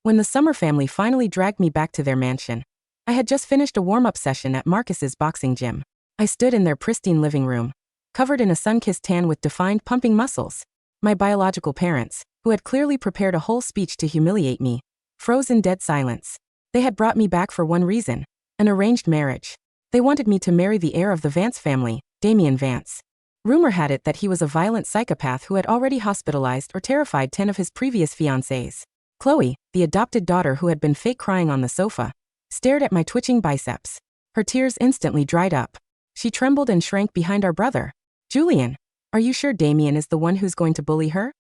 When the Summer family finally dragged me back to their mansion, I had just finished a warm-up session at Marcus's boxing gym. I stood in their pristine living room, covered in a sun-kissed tan with defined pumping muscles. My biological parents, who had clearly prepared a whole speech to humiliate me, froze in dead silence. They had brought me back for one reason: an arranged marriage. They wanted me to marry the heir of the Vance family, Damian Vance. Rumor had it that he was a violent psychopath who had already hospitalized or terrified 10 of his previous fiancées. Chloe, the adopted daughter who had been fake crying on the sofa, stared at my twitching biceps. Her tears instantly dried up. She trembled and shrank behind our brother. Julian, are you sure Damian is the one who's going to bully her?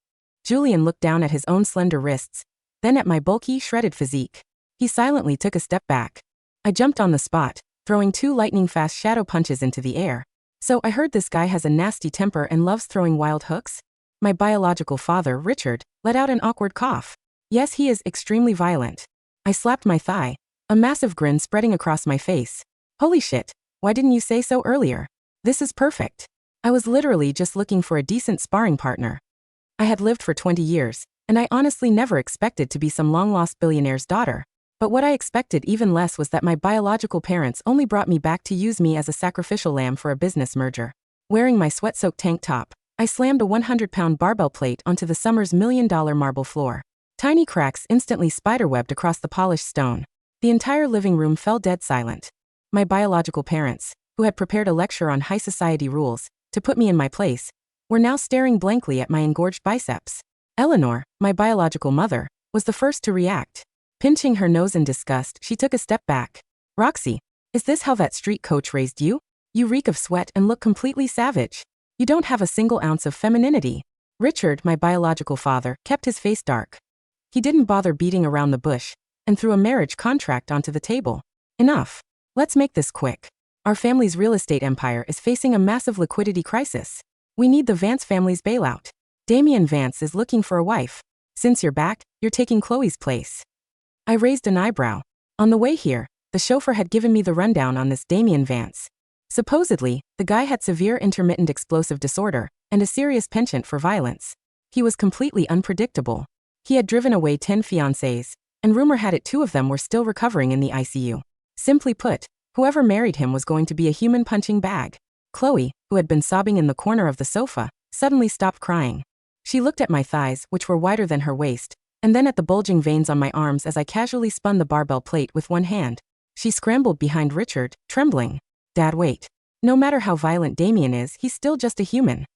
Julian looked down at his own slender wrists, then at my bulky, shredded physique. He silently took a step back. I jumped on the spot, throwing 2 lightning-fast shadow punches into the air. So I heard this guy has a nasty temper and loves throwing wild hooks? My biological father, Richard, let out an awkward cough. Yes, he is extremely violent. I slapped my thigh, a massive grin spreading across my face. Holy shit, why didn't you say so earlier? This is perfect. I was literally just looking for a decent sparring partner. I had lived for 20 years, and I honestly never expected to be some long-lost billionaire's daughter. But what I expected even less was that my biological parents only brought me back to use me as a sacrificial lamb for a business merger. Wearing my sweat-soaked tank top, I slammed a 100-pound barbell plate onto the Summer's $1 million marble floor. Tiny cracks instantly spiderwebbed across the polished stone. The entire living room fell dead silent. My biological parents, who had prepared a lecture on high society rules to put me in my place, were now staring blankly at my engorged biceps. Eleanor, my biological mother, was the first to react. Pinching her nose in disgust, she took a step back. Roxy, is this how that street coach raised you? You reek of sweat and look completely savage. You don't have a single ounce of femininity. Richard, my biological father, kept his face dark. He didn't bother beating around the bush, and threw a marriage contract onto the table. Enough. Let's make this quick. Our family's real estate empire is facing a massive liquidity crisis. We need the Vance family's bailout. Damian Vance is looking for a wife. Since you're back, you're taking Chloe's place. I raised an eyebrow. On the way here, the chauffeur had given me the rundown on this Damian Vance. Supposedly, the guy had severe intermittent explosive disorder and a serious penchant for violence. He was completely unpredictable. He had driven away 10 fiancées, and rumor had it 2 of them were still recovering in the ICU. Simply put, whoever married him was going to be a human punching bag. Chloe, who had been sobbing in the corner of the sofa, suddenly stopped crying. She looked at my thighs, which were wider than her waist, and then at the bulging veins on my arms as I casually spun the barbell plate with one hand. She scrambled behind Richard, trembling. Dad, wait. No matter how violent Damian is, he's still just a human.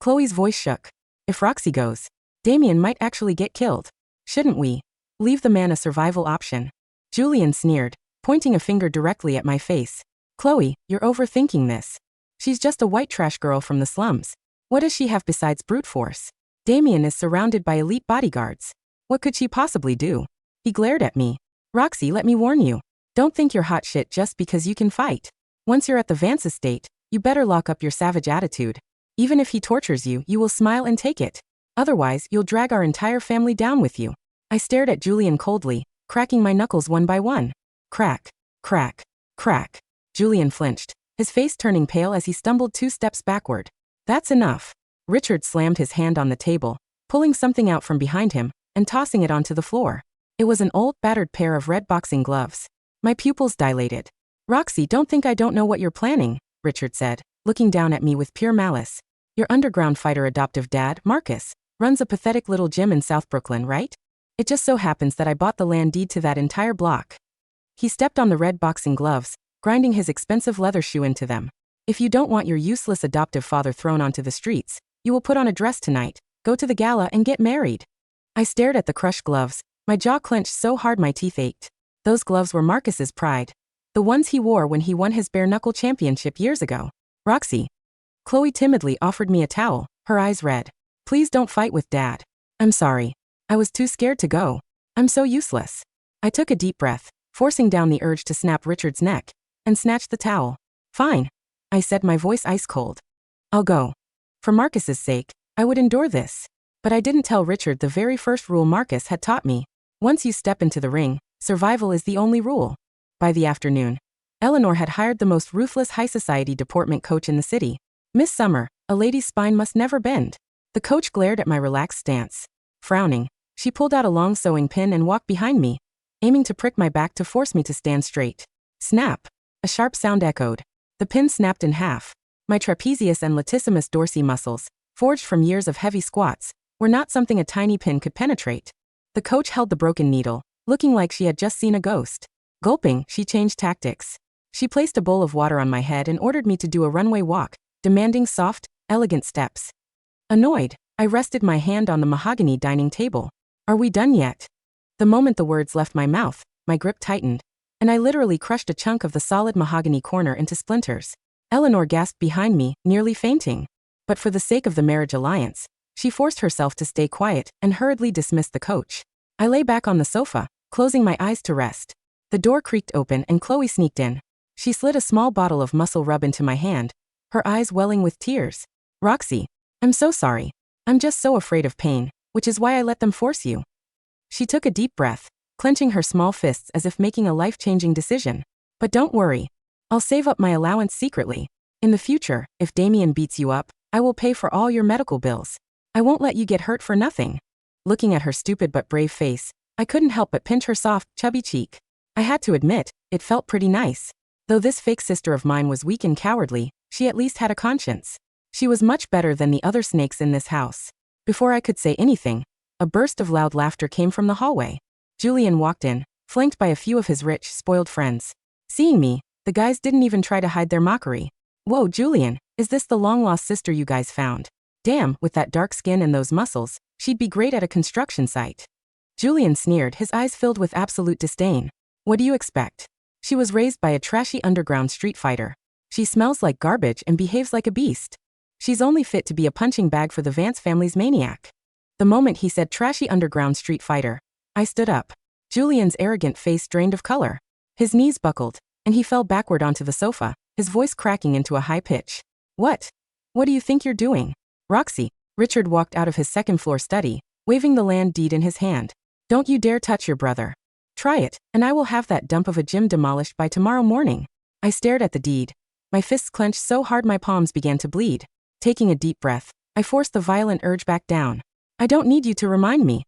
Chloe's voice shook. If Roxy goes, Damian might actually get killed. Shouldn't we leave the man a survival option? Julian sneered, pointing a finger directly at my face. Chloe, you're overthinking this. She's just a white trash girl from the slums. What does she have besides brute force? Damian is surrounded by elite bodyguards. What could she possibly do? He glared at me. Roxy, let me warn you. Don't think you're hot shit just because you can fight. Once you're at the Vance estate, you better lock up your savage attitude. Even if he tortures you, you will smile and take it. Otherwise, you'll drag our entire family down with you. I stared at Julian coldly, cracking my knuckles one by one. Crack, crack, crack. Julian flinched, his face turning pale as he stumbled 2 steps backward. That's enough. Richard slammed his hand on the table, pulling something out from behind him and tossing it onto the floor. It was an old, battered pair of red boxing gloves. My pupils dilated. Roxy, don't think I don't know what you're planning, Richard said, looking down at me with pure malice. Your underground fighter adoptive dad, Marcus, runs a pathetic little gym in South Brooklyn, right? It just so happens that I bought the land deed to that entire block. He stepped on the red boxing gloves, grinding his expensive leather shoe into them. If you don't want your useless adoptive father thrown onto the streets, you will put on a dress tonight, go to the gala and get married. I stared at the crushed gloves, my jaw clenched so hard my teeth ached. Those gloves were Marcus's pride. The ones he wore when he won his bare-knuckle championship years ago. Roxy. Chloe timidly offered me a towel, her eyes red. Please don't fight with Dad. I'm sorry. I was too scared to go. I'm so useless. I took a deep breath, forcing down the urge to snap Richard's neck, and snatched the towel. Fine. I said, my voice ice cold. I'll go. For Marcus's sake, I would endure this. But I didn't tell Richard the very first rule Marcus had taught me. Once you step into the ring, survival is the only rule. By the afternoon, Eleanor had hired the most ruthless high society deportment coach in the city. Miss Summer, a lady's spine must never bend. The coach glared at my relaxed stance. Frowning, She pulled out a long sewing pin and walked behind me, aiming to prick my back to force me to stand straight. Snap! A sharp sound echoed. The pin snapped in half. My trapezius and latissimus dorsi muscles, forged from years of heavy squats, were not something a tiny pin could penetrate. The coach held the broken needle, looking like she had just seen a ghost. Gulping, she changed tactics. She placed a bowl of water on my head and ordered me to do a runway walk, demanding soft, elegant steps. Annoyed, I rested my hand on the mahogany dining table. Are we done yet? The moment the words left my mouth, my grip tightened, and I literally crushed a chunk of the solid mahogany corner into splinters. Eleanor gasped behind me, nearly fainting. But for the sake of the marriage alliance, she forced herself to stay quiet and hurriedly dismissed the coach. I lay back on the sofa, closing my eyes to rest. The door creaked open and Chloe sneaked in. She slid a small bottle of muscle rub into my hand, her eyes welling with tears. Roxy, I'm so sorry. I'm just so afraid of pain, which is why I let them force you. She took a deep breath, clenching her small fists as if making a life-changing decision. But don't worry. I'll save up my allowance secretly. In the future, if Damian beats you up, I will pay for all your medical bills. I won't let you get hurt for nothing. Looking at her stupid but brave face, I couldn't help but pinch her soft, chubby cheek. I had to admit, it felt pretty nice. Though this fake sister of mine was weak and cowardly, she at least had a conscience. She was much better than the other snakes in this house. Before I could say anything, a burst of loud laughter came from the hallway. Julian walked in, flanked by a few of his rich, spoiled friends. Seeing me, the guys didn't even try to hide their mockery. Whoa, Julian, is this the long-lost sister you guys found? Damn, with that dark skin and those muscles, she'd be great at a construction site. Julian sneered, his eyes filled with absolute disdain. What do you expect? She was raised by a trashy underground street fighter. She smells like garbage and behaves like a beast. She's only fit to be a punching bag for the Vance family's maniac. The moment he said trashy underground street fighter, I stood up. Julian's arrogant face drained of color. His knees buckled, and he fell backward onto the sofa, his voice cracking into a high pitch. What? What do you think you're doing? Roxy, Richard walked out of his second-floor study, waving the land deed in his hand. Don't you dare touch your brother. Try it, and I will have that dump of a gym demolished by tomorrow morning. I stared at the deed. My fists clenched so hard my palms began to bleed. Taking a deep breath, I forced the violent urge back down. I don't need you to remind me,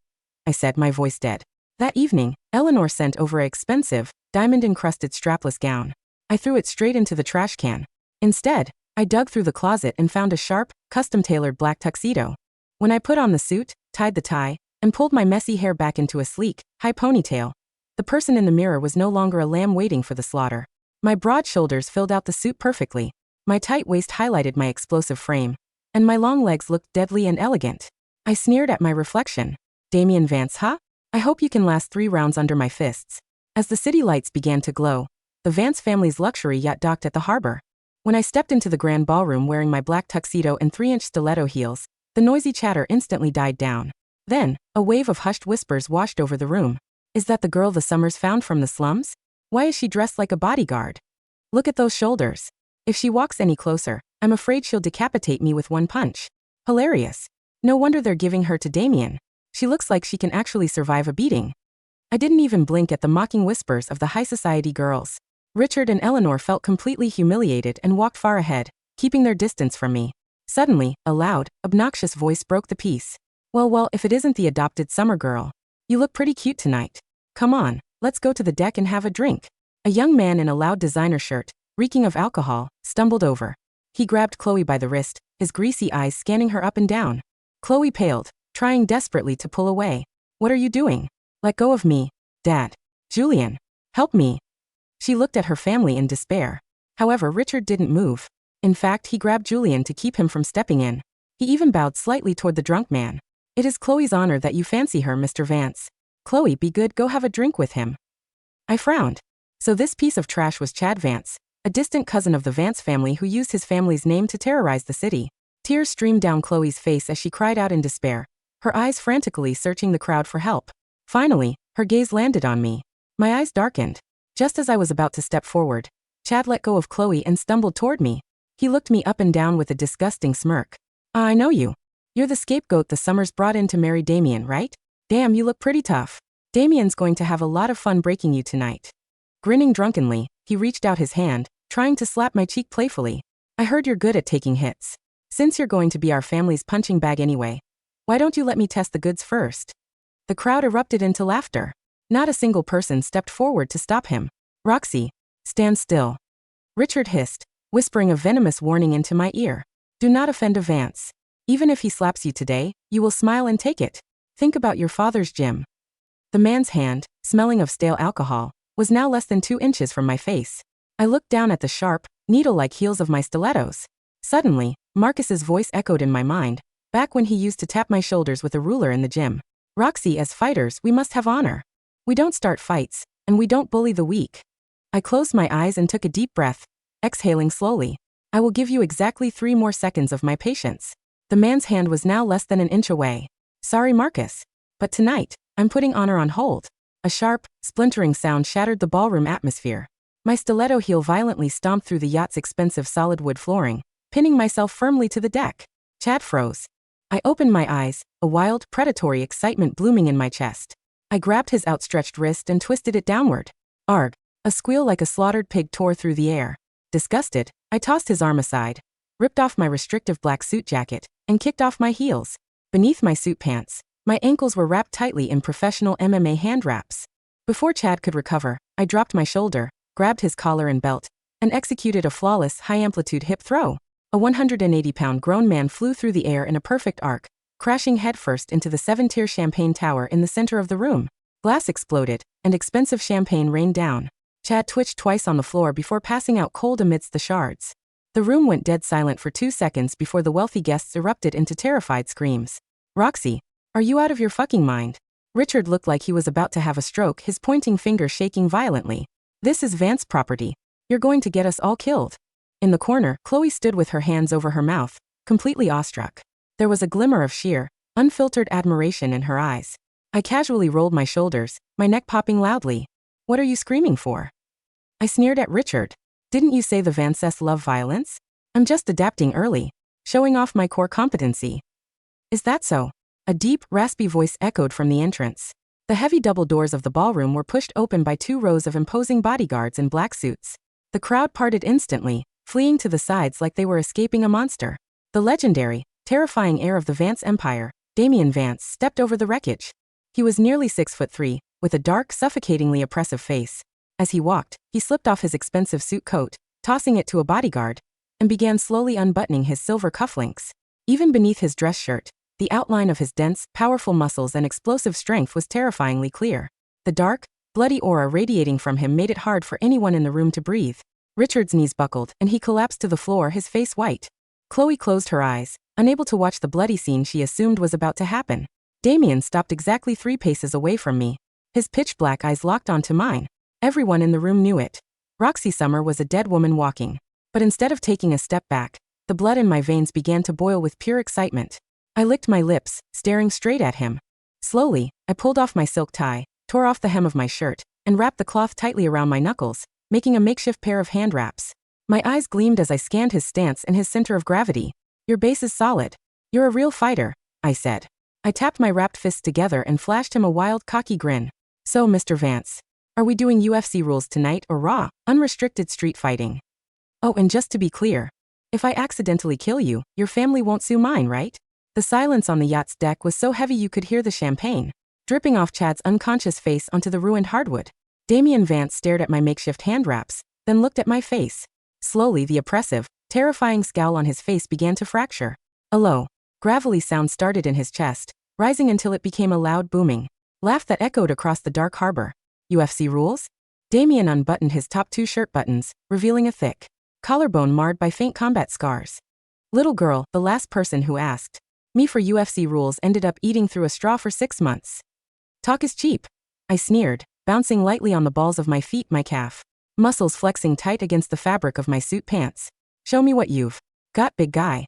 I said, my voice dead. That evening, Eleanor sent over an expensive, diamond-encrusted strapless gown. I threw it straight into the trash can. Instead, I dug through the closet and found a sharp, custom-tailored black tuxedo. When I put on the suit, tied the tie, and pulled my messy hair back into a sleek, high ponytail, the person in the mirror was no longer a lamb waiting for the slaughter. My broad shoulders filled out the suit perfectly. My tight waist highlighted my explosive frame, and my long legs looked deadly and elegant. I sneered at my reflection. Damian Vance, huh? I hope you can last 3 rounds under my fists. As the city lights began to glow, the Vance family's luxury yacht docked at the harbor. When I stepped into the grand ballroom wearing my black tuxedo and 3-inch stiletto heels, the noisy chatter instantly died down. Then, a wave of hushed whispers washed over the room. Is that the girl the Summers found from the slums? Why is she dressed like a bodyguard? Look at those shoulders. If she walks any closer, I'm afraid she'll decapitate me with one punch. Hilarious. No wonder they're giving her to Damian. She looks like she can actually survive a beating. I didn't even blink at the mocking whispers of the high society girls. Richard and Eleanor felt completely humiliated and walked far ahead, keeping their distance from me. Suddenly, a loud, obnoxious voice broke the peace. Well, if it isn't the adopted summer girl. You look pretty cute tonight. Come on, let's go to the deck and have a drink. A young man in a loud designer shirt, reeking of alcohol, stumbled over. He grabbed Chloe by the wrist, his greasy eyes scanning her up and down. Chloe paled, trying desperately to pull away. What are you doing? Let go of me, Dad. Julian, help me. She looked at her family in despair. However, Richard didn't move. In fact, he grabbed Julian to keep him from stepping in. He even bowed slightly toward the drunk man. It is Chloe's honor that you fancy her, Mr. Vance. Chloe, be good, go have a drink with him. I frowned. So this piece of trash was Chad Vance, a distant cousin of the Vance family who used his family's name to terrorize the city. Tears streamed down Chloe's face as she cried out in despair, her eyes frantically searching the crowd for help. Finally, her gaze landed on me. My eyes darkened. Just as I was about to step forward, Chad let go of Chloe and stumbled toward me. He looked me up and down with a disgusting smirk. I know you. You're the scapegoat the Summers brought in to marry Damian, right? Damn, you look pretty tough. Damian's going to have a lot of fun breaking you tonight. Grinning drunkenly, he reached out his hand, trying to slap my cheek playfully. I heard you're good at taking hits. Since you're going to be our family's punching bag anyway, why don't you let me test the goods first? The crowd erupted into laughter. Not a single person stepped forward to stop him. Roxy, stand still. Richard hissed, whispering a venomous warning into my ear. Do not offend a Vance. Even if he slaps you today, you will smile and take it. Think about your father's gym. The man's hand, smelling of stale alcohol, was now less than 2 inches from my face. I looked down at the sharp, needle-like heels of my stilettos. Suddenly, Marcus's voice echoed in my mind, back when he used to tap my shoulders with a ruler in the gym. Roxy, as fighters, we must have honor. We don't start fights, and we don't bully the weak. I closed my eyes and took a deep breath, exhaling slowly. I will give you exactly 3 more seconds of my patience. The man's hand was now less than an inch away. Sorry, Marcus. But tonight, I'm putting honor on hold. A sharp, splintering sound shattered the ballroom atmosphere. My stiletto heel violently stomped through the yacht's expensive solid wood flooring, pinning myself firmly to the deck. Chad froze. I opened my eyes, a wild, predatory excitement blooming in my chest. I grabbed his outstretched wrist and twisted it downward. Arg! A squeal like a slaughtered pig tore through the air. Disgusted, I tossed his arm aside, ripped off my restrictive black suit jacket, and kicked off my heels. Beneath my suit pants, my ankles were wrapped tightly in professional MMA hand wraps. Before Chad could recover, I dropped my shoulder, grabbed his collar and belt, and executed a flawless, high-amplitude hip throw. A 180-pound grown man flew through the air in a perfect arc, crashing headfirst into the 7-tier champagne tower in the center of the room. Glass exploded, and expensive champagne rained down. Chad twitched twice on the floor before passing out cold amidst the shards. The room went dead silent for 2 seconds before the wealthy guests erupted into terrified screams. Roxy, are you out of your fucking mind? Richard looked like he was about to have a stroke, his pointing finger shaking violently. This is Vance property. You're going to get us all killed. In the corner, Chloe stood with her hands over her mouth, completely awestruck. There was a glimmer of sheer, unfiltered admiration in her eyes. I casually rolled my shoulders, my neck popping loudly. What are you screaming for? I sneered at Richard. Didn't you say the Vances love violence? I'm just adapting early, showing off my core competency. Is that so? A deep, raspy voice echoed from the entrance. The heavy double doors of the ballroom were pushed open by 2 rows of imposing bodyguards in black suits. The crowd parted instantly, fleeing to the sides like they were escaping a monster. The legendary, terrifying heir of the Vance Empire, Damian Vance, stepped over the wreckage. He was nearly 6'3", with a dark, suffocatingly oppressive face. As he walked, he slipped off his expensive suit coat, tossing it to a bodyguard, and began slowly unbuttoning his silver cufflinks. Even beneath his dress shirt, the outline of his dense, powerful muscles and explosive strength was terrifyingly clear. The dark, bloody aura radiating from him made it hard for anyone in the room to breathe. Richard's knees buckled, and he collapsed to the floor, his face white. Chloe closed her eyes, unable to watch the bloody scene she assumed was about to happen. Damian stopped exactly 3 paces away from me. His pitch-black eyes locked onto mine. Everyone in the room knew it. Roxy Summer was a dead woman walking. But instead of taking a step back, the blood in my veins began to boil with pure excitement. I licked my lips, staring straight at him. Slowly, I pulled off my silk tie, tore off the hem of my shirt, and wrapped the cloth tightly around my knuckles, making a makeshift pair of hand wraps. My eyes gleamed as I scanned his stance and his center of gravity. Your base is solid. You're a real fighter, I said. I tapped my wrapped fists together and flashed him a wild, cocky grin. So, Mr. Vance, are we doing UFC rules tonight or raw, unrestricted street fighting? Oh, and just to be clear, if I accidentally kill you, your family won't sue mine, right? The silence on the yacht's deck was so heavy you could hear the champagne dripping off Chad's unconscious face onto the ruined hardwood. Damian Vance stared at my makeshift hand wraps, then looked at my face. Slowly, the oppressive, terrifying scowl on his face began to fracture. A low, gravelly sound started in his chest, rising until it became a loud booming laugh that echoed across the dark harbor. UFC rules? Damian unbuttoned his top 2 shirt buttons, revealing a thick collarbone marred by faint combat scars. Little girl, the last person who asked me for UFC rules ended up eating through a straw for 6 months. Talk is cheap, I sneered, bouncing lightly on the balls of my feet, my calf muscles flexing tight against the fabric of my suit pants. Show me what you've got, big guy.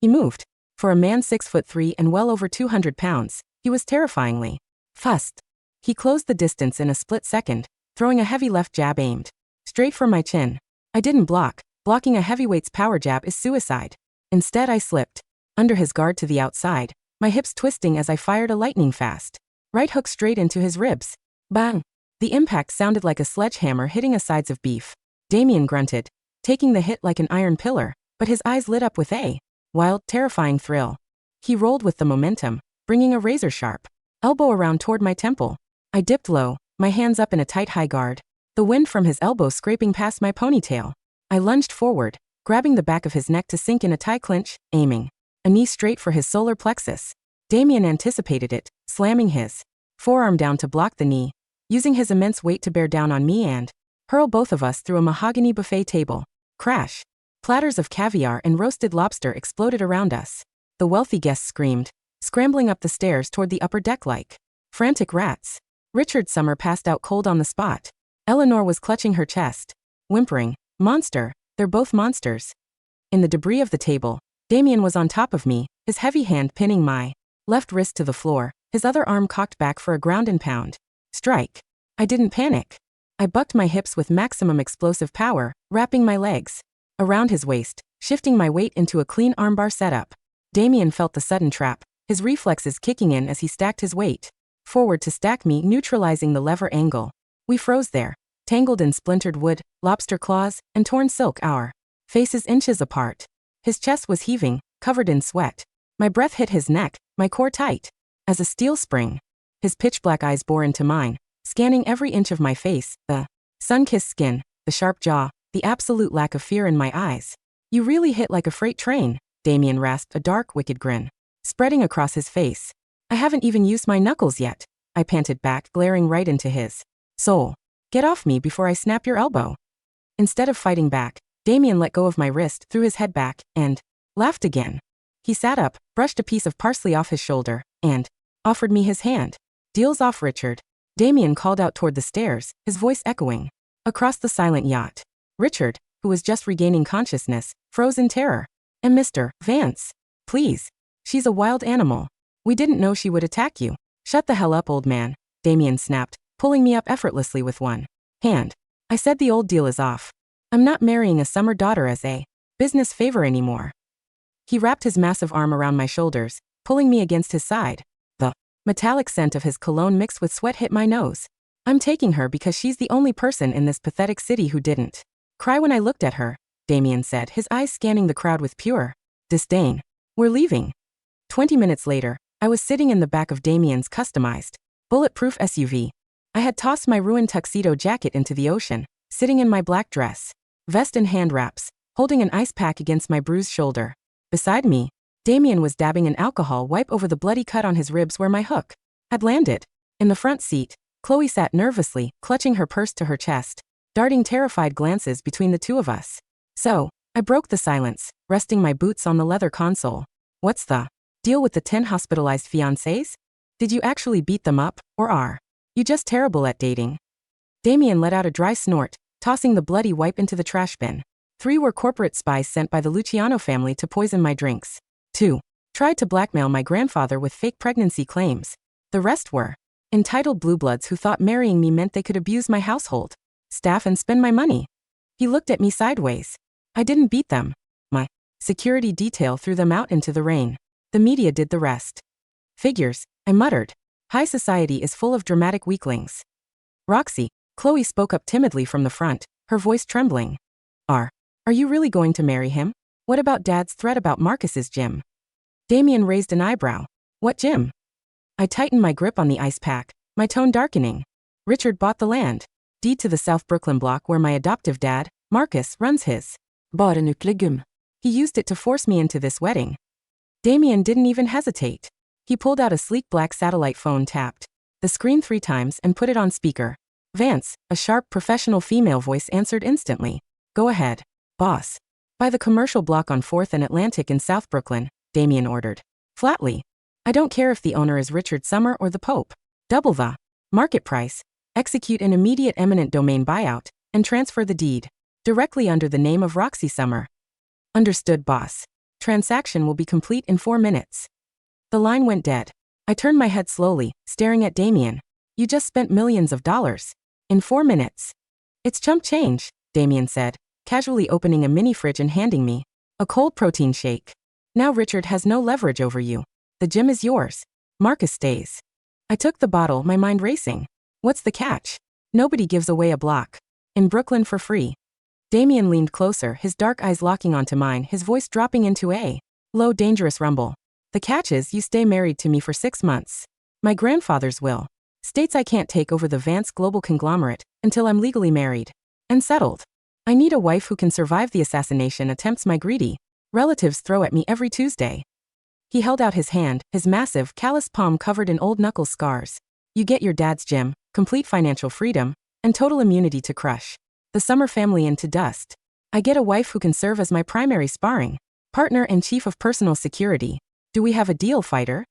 He moved. For a man 6'3" and well over 200 pounds, he was terrifyingly fast. He closed the distance in a split second, throwing a heavy left jab aimed straight for my chin. I didn't block. Blocking a heavyweight's power jab is suicide. Instead, I slipped under his guard to the outside, my hips twisting as I fired a lightning-fast right hook straight into his ribs. Bang! The impact sounded like a sledgehammer hitting a sides of beef. Damian grunted, taking the hit like an iron pillar, but his eyes lit up with a wild, terrifying thrill. He rolled with the momentum, bringing a razor-sharp elbow around toward my temple. I dipped low, my hands up in a tight high guard. The wind from his elbow scraping past my ponytail. I lunged forward, grabbing the back of his neck to sink in a tie clinch, aiming a knee straight for his solar plexus. Damian anticipated it, slamming his forearm down to block the knee, using his immense weight to bear down on me and hurl both of us through a mahogany buffet table. Crash. Platters of caviar and roasted lobster exploded around us. The wealthy guests screamed, scrambling up the stairs toward the upper deck like frantic rats. Richard Summer passed out cold on the spot. Eleanor was clutching her chest, whimpering, "Monster, they're both monsters." In the debris of the table, Damian was on top of me, his heavy hand pinning my left wrist to the floor, his other arm cocked back for a ground and pound strike. I didn't panic. I bucked my hips with maximum explosive power, wrapping my legs around his waist, shifting my weight into a clean armbar setup. Damian felt the sudden trap, his reflexes kicking in as he stacked his weight forward to stack me, neutralizing the lever angle. We froze there, tangled in splintered wood, lobster claws, and torn silk, our faces inches apart. His chest was heaving, covered in sweat. My breath hit his neck, my core tight as a steel spring. His pitch-black eyes bore into mine, scanning every inch of my face, the sun-kissed skin, the sharp jaw, the absolute lack of fear in my eyes. "You really hit like a freight train," Damian rasped, a dark, wicked grin spreading across his face. "I haven't even used my knuckles yet," I panted back, glaring right into his soul. "Get off me before I snap your elbow." Instead of fighting back, Damian let go of my wrist, threw his head back, and laughed again. He sat up, brushed a piece of parsley off his shoulder, and offered me his hand. "Deal's off, Richard." Damian called out toward the stairs, his voice echoing across the silent yacht. Richard, who was just regaining consciousness, froze in terror. "And Mr. Vance, please. She's a wild animal. We didn't know she would attack you." "Shut the hell up, old man," Damian snapped, pulling me up effortlessly with one hand. "I said the old deal is off. I'm not marrying a summer daughter as a business favor anymore." He wrapped his massive arm around my shoulders, pulling me against his side. The metallic scent of his cologne mixed with sweat hit my nose. "I'm taking her because she's the only person in this pathetic city who didn't cry when I looked at her," Damian said, his eyes scanning the crowd with pure disdain. "We're leaving." 20 minutes later, I was sitting in the back of Damian's customized, bulletproof SUV. I had tossed my ruined tuxedo jacket into the ocean, sitting in my black dress, vest and hand wraps, holding an ice pack against my bruised shoulder. Beside me, Damian was dabbing an alcohol wipe over the bloody cut on his ribs where my hook had landed. In the front seat, Chloe sat nervously, clutching her purse to her chest, darting terrified glances between the two of us. So, I broke the silence, resting my boots on the leather console. "What's the deal with the 10 hospitalized fiancés? Did you actually beat them up, or are you just terrible at dating?" Damian let out a dry snort, tossing the bloody wipe into the trash bin. 3 were corporate spies sent by the Luciano family to poison my drinks. 2 tried to blackmail my grandfather with fake pregnancy claims. The rest were entitled blue bloods who thought marrying me meant they could abuse my household staff and spend my money. He looked at me sideways. "I didn't beat them. My security detail threw them out into the rain. The media did the rest." "Figures," I muttered. "High society is full of dramatic weaklings." "Roxy," Chloe spoke up timidly from the front, her voice trembling. Are you really going to marry him? What about Dad's threat about Marcus's gym?" Damian raised an eyebrow. "What gym?" I tightened my grip on the ice pack, my tone darkening. "Richard bought the land. Deed to the South Brooklyn block where my adoptive dad, Marcus, runs his barnuklegum. He used it to force me into this wedding." Damian didn't even hesitate. He pulled out a sleek black satellite phone, tapped the screen 3 times and put it on speaker. Vance, a sharp professional female voice answered instantly. "Go ahead, boss." "By the commercial block on 4th and Atlantic in South Brooklyn," Damian ordered flatly. "I don't care if the owner is Richard Summer or the Pope. Double the market price, execute an immediate eminent domain buyout, and transfer the deed directly under the name of Roxy Summer." "Understood, boss. Transaction will be complete in 4 minutes." The line went dead. I turned my head slowly, staring at Damian. "You just spent millions of dollars. In 4 minutes." "It's chump change," Damian said, casually opening a mini fridge and handing me a cold protein shake. "Now Richard has no leverage over you. The gym is yours. Marcus stays." I took the bottle, my mind racing. What's the catch? Nobody gives away a block in Brooklyn for free. Damian leaned closer, his dark eyes locking onto mine, his voice dropping into a low, dangerous rumble. "The catch is you stay married to me for 6 months. My grandfather's will states I can't take over the Vance global conglomerate until I'm legally married and settled. I need a wife who can survive the assassination attempts my greedy relatives throw at me every Tuesday. He held out his hand, his massive, calloused palm covered in old knuckle scars. You get your dad's gym, complete financial freedom, and total immunity to crush the Summer family into dust. I get a wife who can serve as my primary sparring partner and chief of personal security. Do we have a deal, fighter?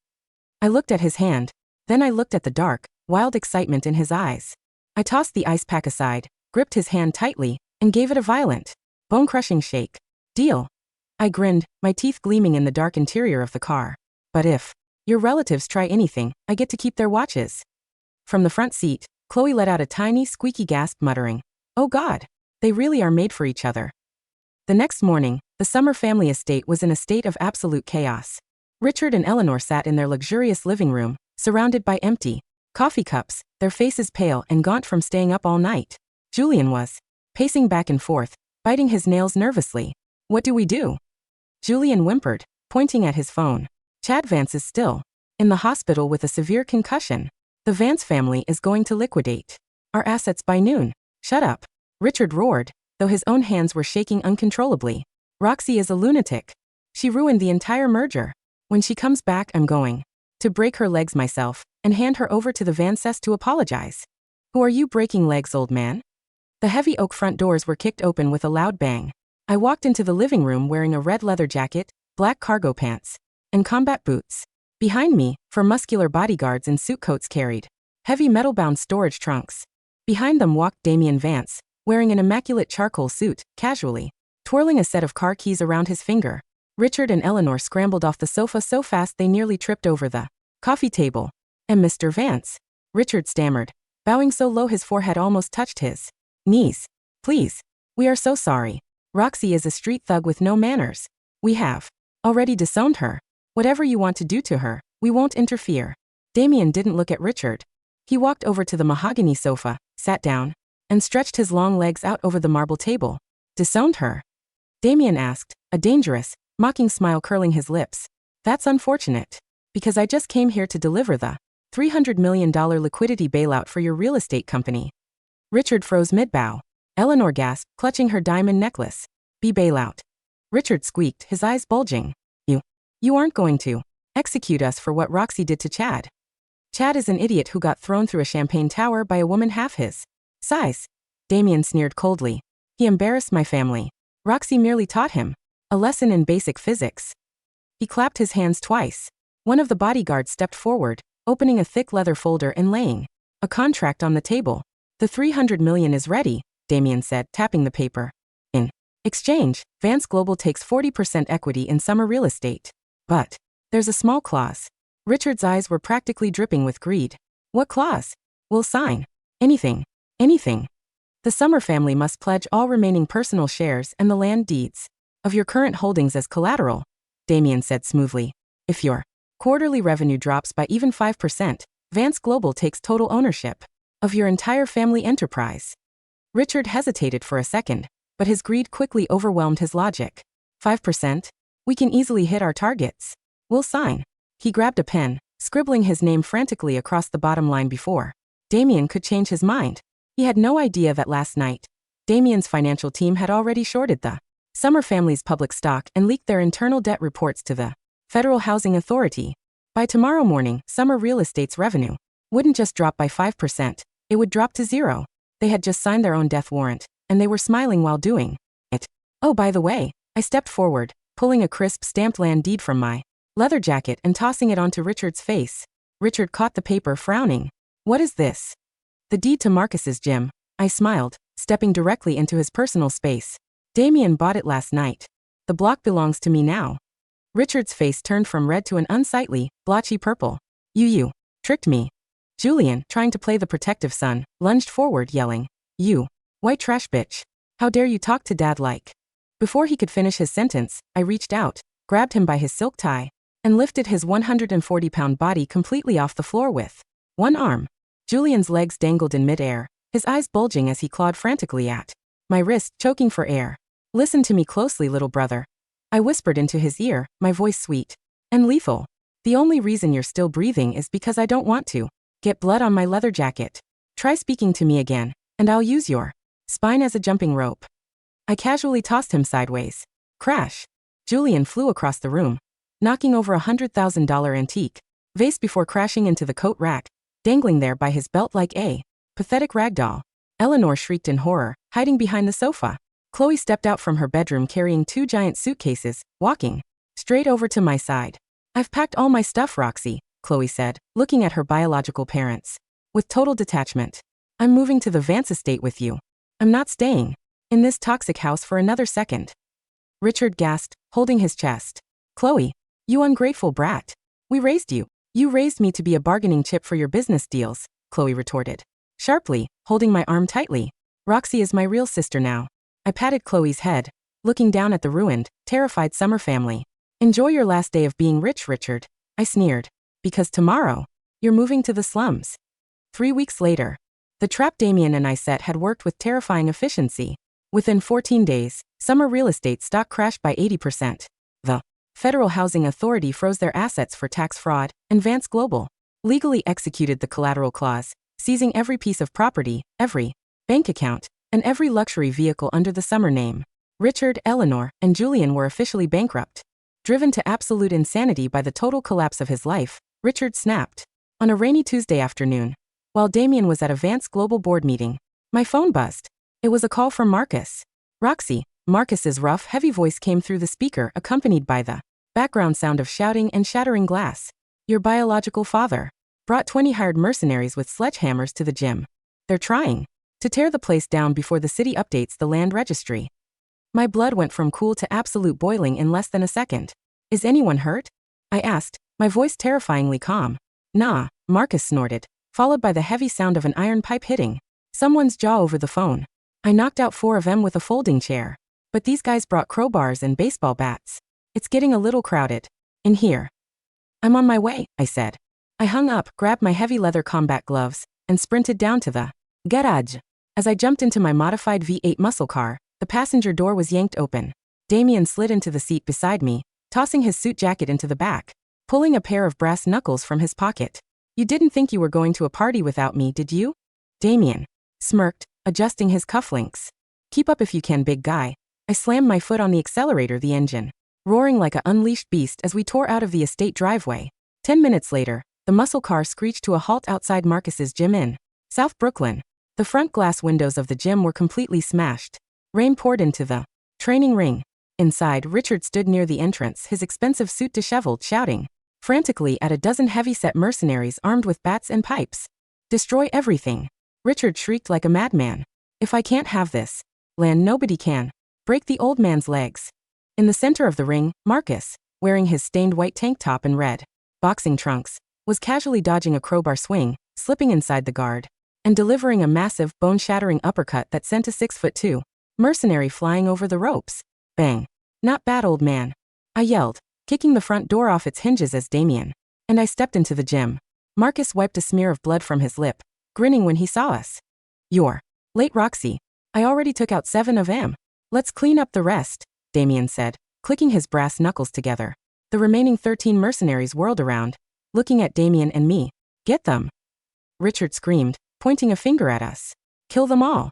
I looked at his hand. Then I looked at the dark, wild excitement in his eyes. I tossed the ice pack aside, gripped his hand tightly, and gave it a violent, bone-crushing shake. Deal. I grinned, my teeth gleaming in the dark interior of the car. But if your relatives try anything, I get to keep their watches. From the front seat, Chloe let out a tiny, squeaky gasp, muttering, "Oh God, they really are made for each other." The next morning, the Summer family estate was in a state of absolute chaos. Richard and Eleanor sat in their luxurious living room, surrounded by empty coffee cups, their faces pale and gaunt from staying up all night. Julian was pacing back and forth, biting his nails nervously. "What do we do?" Julian whimpered, pointing at his phone. "Chad Vance is still in the hospital with a severe concussion. The Vance family is going to liquidate our assets by noon." "Shut up," Richard roared, though his own hands were shaking uncontrollably. "Roxy is a lunatic. She ruined the entire merger. When she comes back, I'm going to break her legs myself and hand her over to the Vances to apologize." "Who are you breaking legs, old man?" The heavy oak front doors were kicked open with a loud bang. I walked into the living room wearing a red leather jacket, black cargo pants, and combat boots. Behind me, four muscular bodyguards in suit coats carried heavy metal-bound storage trunks. Behind them walked Damian Vance, wearing an immaculate charcoal suit, casually twirling a set of car keys around his finger. Richard and Eleanor scrambled off the sofa so fast they nearly tripped over the coffee table. "And Mr. Vance," Richard stammered, bowing so low his forehead almost touched his knees. "Please, we are so sorry. Roxy is a street thug with no manners. We have already disowned her. Whatever you want to do to her, we won't interfere." Damian didn't look at Richard. He walked over to the mahogany sofa, sat down, and stretched his long legs out over the marble table. "Disowned her?" Damian asked, a dangerous, mocking smile curling his lips. "That's unfortunate. Because I just came here to deliver the $300 million liquidity bailout for your real estate company." Richard froze mid-bow. Eleanor gasped, clutching her diamond necklace. "Be bailout?" Richard squeaked, his eyes bulging. You aren't going to execute us for what Roxy did to Chad." "Chad is an idiot who got thrown through a champagne tower by a woman half his size." Damian sneered coldly. "He embarrassed my family. Roxy merely taught him a lesson in basic physics." He clapped his hands twice. One of the bodyguards stepped forward, opening a thick leather folder and laying a contract on the table. "The $300 million is ready," Damian said, tapping the paper. "In exchange, Vance Global takes 40% equity in Summer Real Estate. But there's a small clause." Richard's eyes were practically dripping with greed. "What clause?" "We'll sign anything. Anything. The Summer family must pledge all remaining personal shares and the land deeds of your current holdings as collateral," Damian said smoothly. "If your quarterly revenue drops by even 5%, Vance Global takes total ownership of your entire family enterprise." Richard hesitated for a second, but his greed quickly overwhelmed his logic. 5%? We can easily hit our targets. We'll sign." He grabbed a pen, scribbling his name frantically across the bottom line before Damian could change his mind. He had no idea that last night, Damian's financial team had already shorted the Summer family's public stock and leaked their internal debt reports to the Federal Housing Authority. By tomorrow morning, Summer Real Estate's revenue wouldn't just drop by 5%, it would drop to zero. They had just signed their own death warrant, and they were smiling while doing it. "Oh, by the way," I stepped forward, pulling a crisp stamped land deed from my leather jacket and tossing it onto Richard's face. Richard caught the paper, frowning. "What is this?" "The deed to Marcus's gym," I smiled, stepping directly into his personal space. "Damian bought it last night. The block belongs to me now." Richard's face turned from red to an unsightly, blotchy purple. You tricked me." Julian, trying to play the protective son, lunged forward, yelling, "You white trash bitch. How dare you talk to Dad like?" Before he could finish his sentence, I reached out, grabbed him by his silk tie, and lifted his 140-pound body completely off the floor with one arm. Julian's legs dangled in midair, his eyes bulging as he clawed frantically at my wrist, choking for air. "Listen to me closely, little brother," I whispered into his ear, my voice sweet and lethal. The only reason you're still breathing is because I don't want to get blood on my leather jacket. Try speaking to me again, and I'll use your spine as a jumping rope. I casually tossed him sideways. Crash. Julian flew across the room, knocking over a $100,000 antique vase before crashing into the coat rack, dangling there by his belt like a pathetic ragdoll. Eleanor shrieked in horror, hiding behind the sofa. Chloe stepped out from her bedroom carrying 2 giant suitcases, walking straight over to my side. I've packed all my stuff, Roxy, Chloe said, looking at her biological parents with total detachment. I'm moving to the Vance estate with you. I'm not staying in this toxic house for another second. Richard gasped, holding his chest. Chloe, you ungrateful brat. We raised you. You raised me to be a bargaining chip for your business deals, Chloe retorted sharply, holding my arm tightly. Roxy is my real sister now. I patted Chloe's head, looking down at the ruined, terrified summer family. Enjoy your last day of being rich, Richard, I sneered. Because tomorrow, you're moving to the slums. 3 weeks later, the trap Damian and I set had worked with terrifying efficiency. Within 14 days, summer real estate stock crashed by 80%. The Federal Housing Authority froze their assets for tax fraud, and Vance Global legally executed the collateral clause, seizing every piece of property, every bank account, and every luxury vehicle under the Summer name. Richard, Eleanor, and Julian were officially bankrupt. Driven to absolute insanity by the total collapse of his life, Richard snapped. On a rainy Tuesday afternoon, while Damian was at a Vance Global board meeting, my phone buzzed. It was a call from Marcus. Roxy. Marcus's rough, heavy voice came through the speaker, accompanied by the background sound of shouting and shattering glass. Your biological father brought 20 hired mercenaries with sledgehammers to the gym. They're trying to tear the place down before the city updates the land registry. My blood went from cool to absolute boiling in less than a second. Is anyone hurt? I asked, my voice terrifyingly calm. Nah, Marcus snorted, followed by the heavy sound of an iron pipe hitting someone's jaw over the phone. I knocked out 4 of them with a folding chair. But these guys brought crowbars and baseball bats. It's getting a little crowded in here. I'm on my way, I said. I hung up, grabbed my heavy leather combat gloves, and sprinted down to the garage. As I jumped into my modified V8 muscle car, the passenger door was yanked open. Damian slid into the seat beside me, tossing his suit jacket into the back, pulling a pair of brass knuckles from his pocket. You didn't think you were going to a party without me, did you? Damian smirked, adjusting his cufflinks. Keep up if you can, big guy. I slammed my foot on the accelerator, the engine roaring like an unleashed beast as we tore out of the estate driveway. 10 minutes later, the muscle car screeched to a halt outside Marcus's gym in South Brooklyn. The front glass windows of the gym were completely smashed. Rain poured into the training ring. Inside, Richard stood near the entrance, his expensive suit disheveled, shouting frantically at a dozen heavy-set mercenaries armed with bats and pipes. Destroy everything. Richard shrieked like a madman. If I can't have this land, nobody can. Break the old man's legs. In the center of the ring, Marcus, wearing his stained white tank top and red boxing trunks, was casually dodging a crowbar swing, slipping inside the guard, and delivering a massive, bone-shattering uppercut that sent a 6'2" mercenary flying over the ropes. Bang. Not bad, old man, I yelled, kicking the front door off its hinges as Damian and I stepped into the gym. Marcus wiped a smear of blood from his lip, grinning when he saw us. You're late, Roxy. I already took out 7 of them. Let's clean up the rest, Damian said, clicking his brass knuckles together. The remaining 13 mercenaries whirled around, looking at Damian and me. Get them, Richard screamed, pointing a finger at us. Kill them all.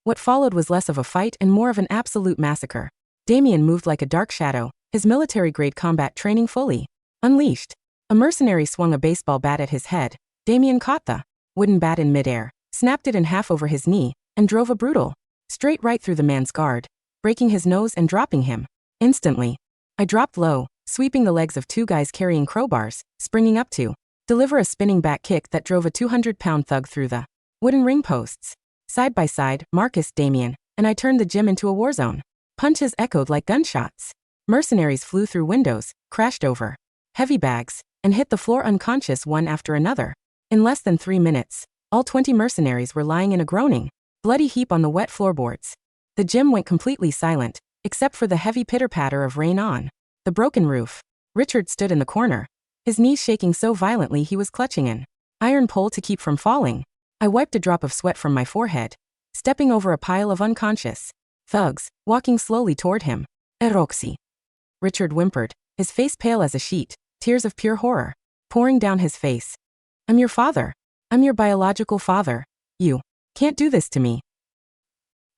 What followed was less of a fight and more of an absolute massacre. Damian moved like a dark shadow, his military-grade combat training fully unleashed. A mercenary swung a baseball bat at his head. Damian caught the wooden bat in midair, snapped it in half over his knee, and drove a brutal straight right through the man's guard, breaking his nose and dropping him. Instantly, I dropped low, sweeping the legs of 2 guys carrying crowbars, springing up to deliver a spinning back kick that drove a 200-pound thug through the wooden ring posts. Side by side, Marcus, Damian, and I turned the gym into a war zone. Punches echoed like gunshots. Mercenaries flew through windows, crashed over heavy bags, and hit the floor unconscious one after another. In less than 3 minutes, all 20 mercenaries were lying in a groaning, bloody heap on the wet floorboards. The gym went completely silent, except for the heavy pitter-patter of rain on the broken roof. Richard stood in the corner, his knees shaking so violently he was clutching an iron pole to keep from falling. I wiped a drop of sweat from my forehead, stepping over a pile of unconscious thugs, walking slowly toward him. Roxy, Richard whimpered, his face pale as a sheet. tears of pure horror pouring down his face. I'm your father. I'm your biological father. You can't do this to me.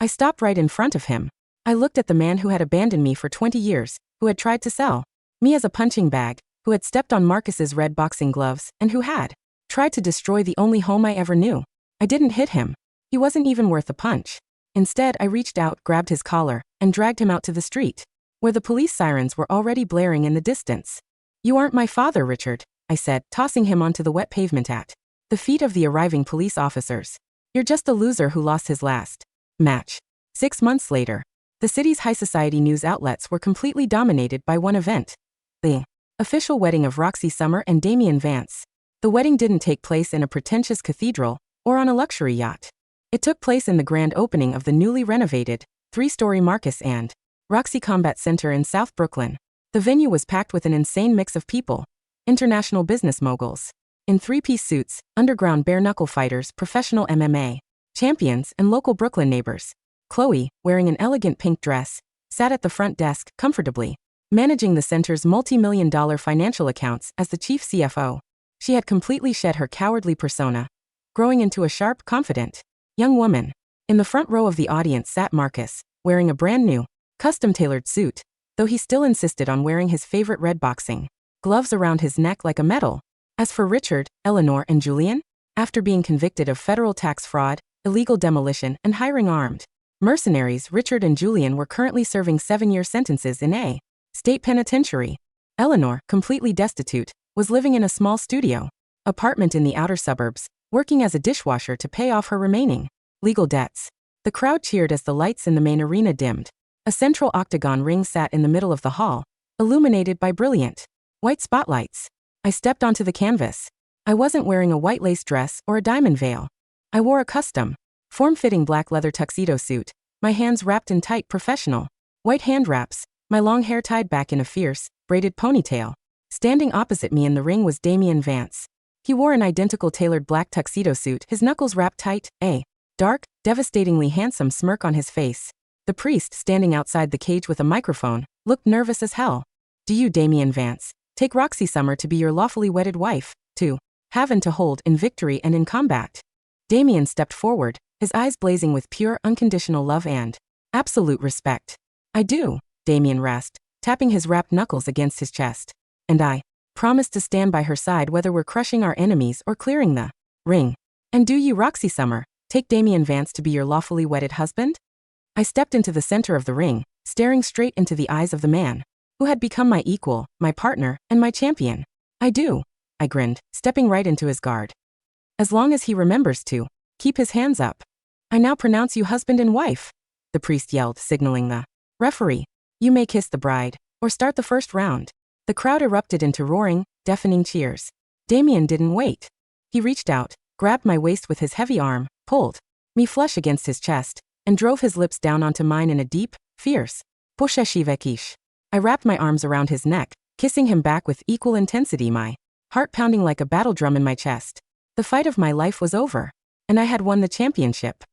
I stopped right in front of him. I looked at the man who had abandoned me for 20 years, who had tried to sell me as a punching bag, who had stepped on Marcus's red boxing gloves, and who had tried to destroy the only home I ever knew. I didn't hit him. He wasn't even worth a punch. Instead, I reached out, grabbed his collar, and dragged him out to the street, where the police sirens were already blaring in the distance. You aren't my father, Richard, I said, tossing him onto the wet pavement at the feet of the arriving police officers. You're just a loser who lost his last match. 6 months later, the city's high society news outlets were completely dominated by one event: the official wedding of Roxy Summer and Damian Vance. The wedding didn't take place in a pretentious cathedral or on a luxury yacht. It took place in the grand opening of the newly renovated 3-story Marcus and Roxy Combat Center in South Brooklyn. The venue was packed with an insane mix of people: international business moguls in 3-piece suits, underground bare-knuckle fighters, professional MMA champions, and local Brooklyn neighbors. Chloe, wearing an elegant pink dress, sat at the front desk, comfortably managing the center's multi-million-dollar financial accounts as the chief CFO. She had completely shed her cowardly persona, growing into a sharp, confident young woman. In the front row of the audience sat Marcus, wearing a brand-new, custom-tailored suit, though he still insisted on wearing his favorite red boxing gloves around his neck like a medal. As for Richard, Eleanor, and Julian, after being convicted of federal tax fraud, illegal demolition, and hiring armed mercenaries, Richard and Julian were currently serving 7-year sentences in a state penitentiary. Eleanor, completely destitute, was living in a small studio apartment in the outer suburbs, working as a dishwasher to pay off her remaining legal debts. The crowd cheered as the lights in the main arena dimmed. A central octagon ring sat in the middle of the hall, illuminated by brilliant white spotlights. I stepped onto the canvas. I wasn't wearing a white lace dress or a diamond veil. I wore a custom, form-fitting black leather tuxedo suit, my hands wrapped in tight, professional white hand wraps, my long hair tied back in a fierce, braided ponytail. Standing opposite me in the ring was Damian Vance. He wore an identical tailored black tuxedo suit, his knuckles wrapped tight, a dark, devastatingly handsome smirk on his face. The priest, standing outside the cage with a microphone, looked nervous as hell. Do you, Damian Vance, take Roxy Summer to be your lawfully wedded wife, to have and to hold in victory and in combat? Damian stepped forward, his eyes blazing with pure, unconditional love and absolute respect. I do, Damian rasped, tapping his wrapped knuckles against his chest. And I promise to stand by her side whether we're crushing our enemies or clearing the ring. And do you, Roxy Summer, take Damian Vance to be your lawfully wedded husband? I stepped into the center of the ring, staring straight into the eyes of the man who had become my equal, my partner, and my champion. I do, I grinned, stepping right into his guard. As long as he remembers to keep his hands up. I now pronounce you husband and wife, the priest yelled, signaling the referee. You may kiss the bride, or start the first round. The crowd erupted into roaring, deafening cheers. Damian didn't wait. He reached out, grabbed my waist with his heavy arm, pulled me flush against his chest, and drove his lips down onto mine in a deep, fierce poseshivekish. I wrapped my arms around his neck, kissing him back with equal intensity, my heart pounding like a battle drum in my chest. The fight of my life was over, and I had won the championship.